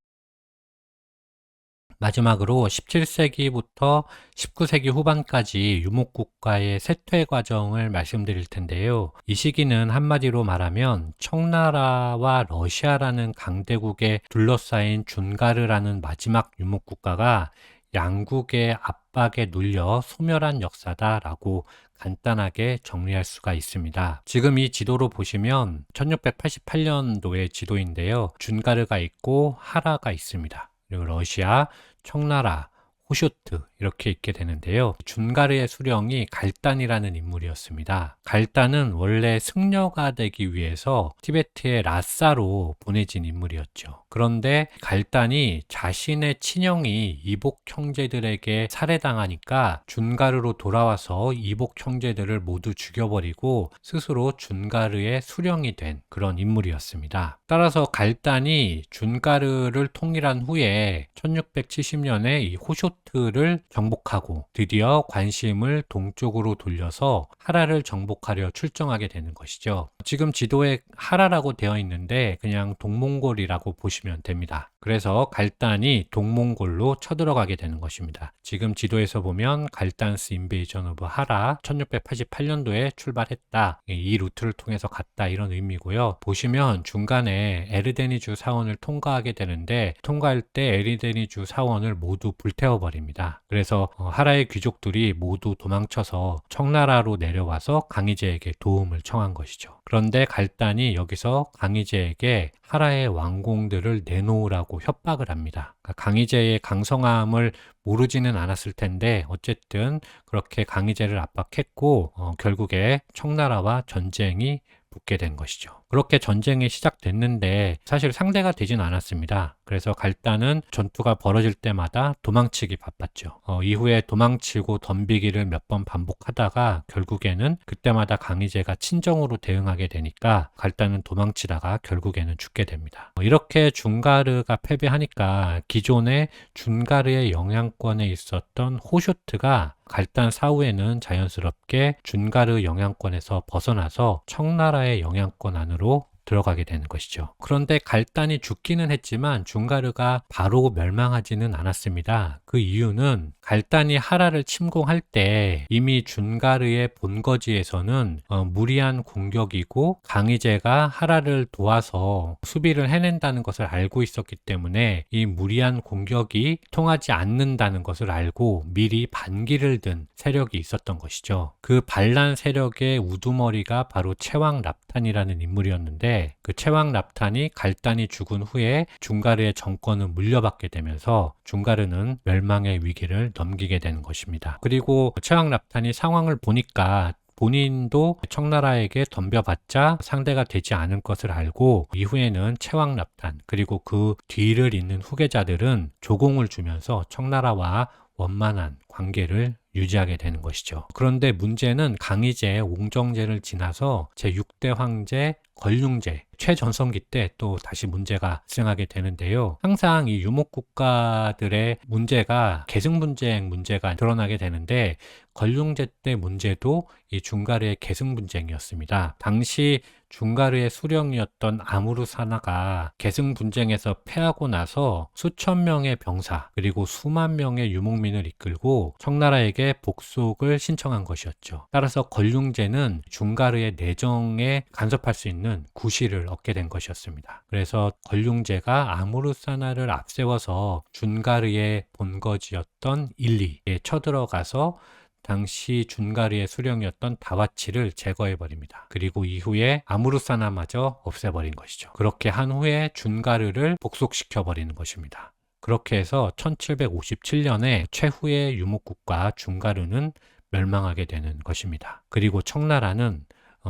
마지막으로 17세기부터 19세기 후반까지 유목국가의 쇠퇴 과정을 말씀드릴 텐데요. 이 시기는 한마디로 말하면 청나라와 러시아라는 강대국에 둘러싸인 준가르라는 마지막 유목국가가 양국의 압박에 눌려 소멸한 역사다라고 간단하게 정리할 수가 있습니다. 지금 이 지도로 보시면 1688년도의 지도인데요. 준가르가 있고 하라가 있습니다. 그리고 러시아, 청나라, 호쇼트 이렇게 있게 되는데요. 준가르의 수령이 갈단이라는 인물이었습니다. 갈단은 원래 승려가 되기 위해서 티베트의 라싸로 보내진 인물이었죠. 그런데 갈단이 자신의 친형이 이복 형제들에게 살해당하니까 준가르로 돌아와서 이복 형제들을 모두 죽여버리고 스스로 준가르의 수령이 된 그런 인물이었습니다. 따라서 갈단이 준가르를 통일한 후에 1670년에 이 호쇼트를 정복하고 드디어 관심을 동쪽으로 돌려서 하라를 정복하려 출정하게 되는 것이죠. 지금 지도에 하라라고 되어 있는데 그냥 동몽골이라고 보시면 됩니다. 그래서 갈단이 동몽골로 쳐들어가게 되는 것입니다. 지금 지도에서 보면 갈단스 인베이전 오브 하라 1688년도에 출발했다. 이 루트를 통해서 갔다 이런 의미고요. 보시면 중간에 에르데니주 사원을 통과하게 되는데 통과할 때 에르데니주 사원을 모두 불태워 버립니다. 그래서 하라의 귀족들이 모두 도망쳐서 청나라로 내려와서 강희제에게 도움을 청한 것이죠. 그런데 갈단이 여기서 강희제에게 하라의 왕공들을 내놓으라고 협박을 합니다. 그러니까 강희제의 강성함을 모르지는 않았을 텐데 어쨌든 그렇게 강희제를 압박했고 결국에 청나라와 전쟁이 붙게 된 것이죠. 그렇게 전쟁이 시작됐는데 사실 상대가 되진 않았습니다. 그래서 갈단은 전투가 벌어질 때마다 도망치기 바빴죠. 이후에 도망치고 덤비기를 몇 번 반복하다가 결국에는 그때마다 강희제가 친정으로 대응하게 되니까 갈단은 도망치다가 결국에는 죽게 됩니다. 이렇게 준가르가 패배하니까 기존의 준가르의 영향권에 있었던 호쇼트가 갈단 사후에는 자연스럽게 준가르 영향권에서 벗어나서 청나라의 영향권 안으로 들어가게 되는 것이죠. 그런데 갈단이 죽기는 했지만 준가르가 바로 멸망하지는 않았습니다. 그 이유는 갈단이 하라를 침공할 때 이미 준가르의 본거지에서는 무리한 공격이고 강희제가 하라를 도와서 수비를 해낸다는 것을 알고 있었기 때문에 이 무리한 공격이 통하지 않는다는 것을 알고 미리 반기를 든 세력이 있었던 것이죠. 그 반란 세력의 우두머리가 바로 채왕 납탄이라는 인물이었는데 그 채왕 납탄이 갈단이 죽은 후에 준가르의 정권을 물려받게 되면서 준가르는 멸망의 위기를 넘기게 되는 것입니다. 그리고 채왕 납탄이 상황을 보니까 본인도 청나라에게 덤벼봤자 상대가 되지 않을 것을 알고 이후에는 채왕 납탄 그리고 그 뒤를 잇는 후계자들은 조공을 주면서 청나라와 원만한 관계를 유지하게 되는 것이죠. 그런데 문제는 강희제 옹정제를 지나서 제6대 황제 걸륭제 최전성기 때 또 다시 문제가 발생하게 되는데요. 항상 이 유목국가들의 문제가 계승분쟁 문제가 드러나게 되는데 걸륭제 때 문제도 이 준가르의 계승분쟁이었습니다. 당시 준가르의 수령이었던 아무르사나가 계승분쟁에서 패하고 나서 수천 명의 병사 그리고 수만 명의 유목민을 이끌고 청나라에게 복속을 신청한 것이었죠. 따라서 걸륭제는 준가르의 내정에 간섭할 수 있는 구실을 얻게 된 것이었습니다. 그래서 걸륭제가 아무르사나를 앞세워서 준가르의 본거지였던 일리에 쳐들어가서 당시 준가르의 수령이었던 다와치를 제거해버립니다. 그리고 이후에 아무르사나마저 없애버린 것이죠. 그렇게 한 후에 준가르를 복속시켜버리는 것입니다. 그렇게 해서 1757년에 최후의 유목국가 준가르는 멸망하게 되는 것입니다. 그리고 청나라는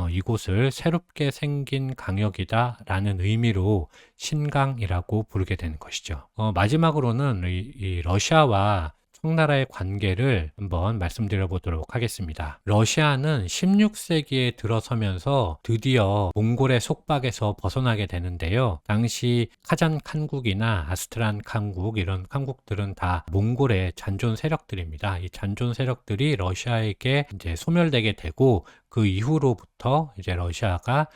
이곳을 새롭게 생긴 강역이다 라는 의미로 신강이라고 부르게 되는 것이죠. 마지막으로는 이 러시아와 청나라의 관계를 한번 말씀드려 보도록 하겠습니다. 러시아는 16세기에 들어서면서 드디어 몽골의 속박에서 벗어나게 되는데요. 당시 카잔 칸국이나 아스트란 칸국 이런 칸국들은 다 몽골의 잔존 세력들입니다. 이 잔존 세력들이 러시아에게 이제 소멸되게 되고 그 이후로부터 이제 러시아가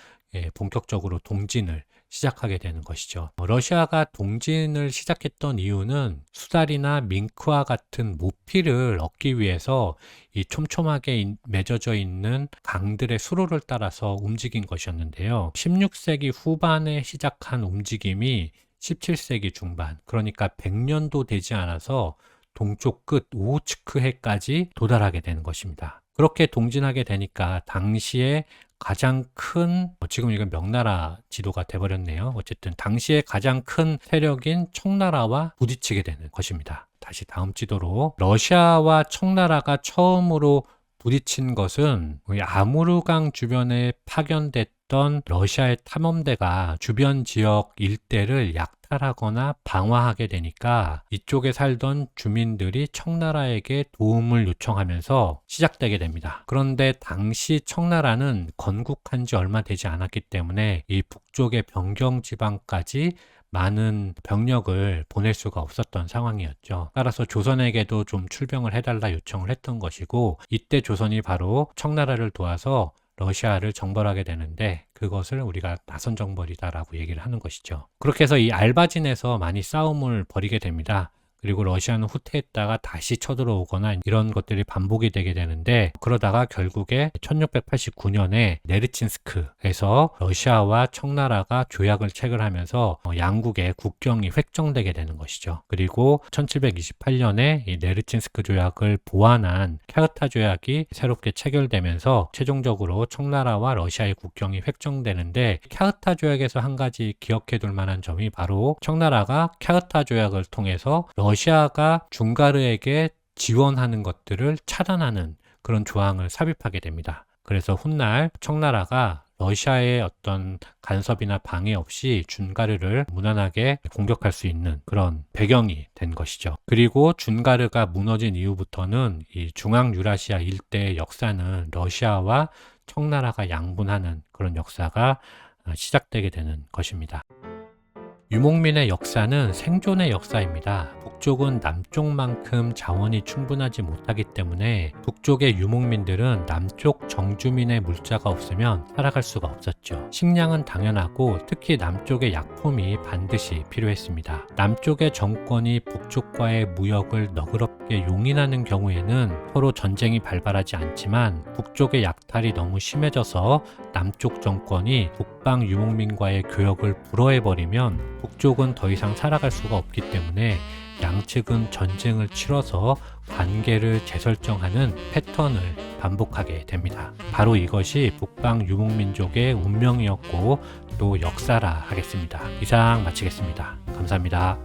본격적으로 동진을 시작하게 되는 것이죠. 러시아가 동진을 시작했던 이유는 수달이나 밍크와 같은 모피를 얻기 위해서 이 촘촘하게 맺어져 있는 강들의 수로를 따라서 움직인 것이었는데요. 16세기 후반에 시작한 움직임이 17세기 중반, 그러니까 100년도 되지 않아서 동쪽 끝 오호츠크해까지 도달하게 되는 것입니다. 그렇게 동진하게 되니까 당시에 가장 큰, 지금 이건 명나라 지도가 돼버렸네요. 어쨌든 당시에 가장 큰 세력인 청나라와 부딪히게 되는 것입니다. 다시 다음 지도로 러시아와 청나라가 처음으로 부딪힌 것은 아무르강 주변에 파견됐던 러시아의 탐험대가 주변 지역 일대를 약탈하거나 방화하게 되니까 이쪽에 살던 주민들이 청나라에게 도움을 요청하면서 시작되게 됩니다. 그런데 당시 청나라는 건국한 지 얼마 되지 않았기 때문에 이 북쪽의 변경 지방까지 많은 병력을 보낼 수가 없었던 상황이었죠. 따라서 조선에게도 좀 출병을 해달라 요청을 했던 것이고 이때 조선이 바로 청나라를 도와서 러시아를 정벌하게 되는데 그것을 우리가 나선 정벌이다라고 얘기를 하는 것이죠. 그렇게 해서 이 알바진에서 많이 싸움을 벌이게 됩니다. 그리고 러시아는 후퇴했다가 다시 쳐들어오거나 이런 것들이 반복이 되게 되는데, 그러다가 결국에 1689년에 네르친스크에서 러시아와 청나라가 조약을 체결하면서 양국의 국경이 획정되게 되는 것이죠. 그리고 1728년에 이 네르친스크 조약을 보완한 캬흐타 조약이 새롭게 체결되면서 최종적으로 청나라와 러시아의 국경이 획정되는데, 캬흐타 조약에서 한 가지 기억해 둘 만한 점이 바로 청나라가 캬흐타 조약을 통해서 러시아가 중가르에게 지원하는 것들을 차단하는 그런 조항을 삽입하게 됩니다. 그래서 훗날 청나라가 러시아의 어떤 간섭이나 방해 없이 준가르를 무난하게 공격할 수 있는 그런 배경이 된 것이죠. 그리고 준가르가 무너진 이후부터는 이 중앙유라시아 일대의 역사는 러시아와 청나라가 양분하는 그런 역사가 시작되게 되는 것입니다. 유목민의 역사는 생존의 역사입니다. 북쪽은 남쪽만큼 자원이 충분하지 못하기 때문에 북쪽의 유목민들은 남쪽 정주민의 물자가 없으면 살아갈 수가 없었죠. 식량은 당연하고 특히 남쪽의 약품이 반드시 필요했습니다. 남쪽의 정권이 북쪽과의 무역을 너그럽게 용인하는 경우에는 서로 전쟁이 발발하지 않지만, 북쪽의 약탈이 너무 심해져서 남쪽 정권이 북방 유목민과의 교역을 불허해버리면 북쪽은 더 이상 살아갈 수가 없기 때문에 양측은 전쟁을 치러서 관계를 재설정하는 패턴을 반복하게 됩니다. 바로 이것이 북방 유목민족의 운명이었고 또 역사라 하겠습니다. 이상 마치겠습니다. 감사합니다.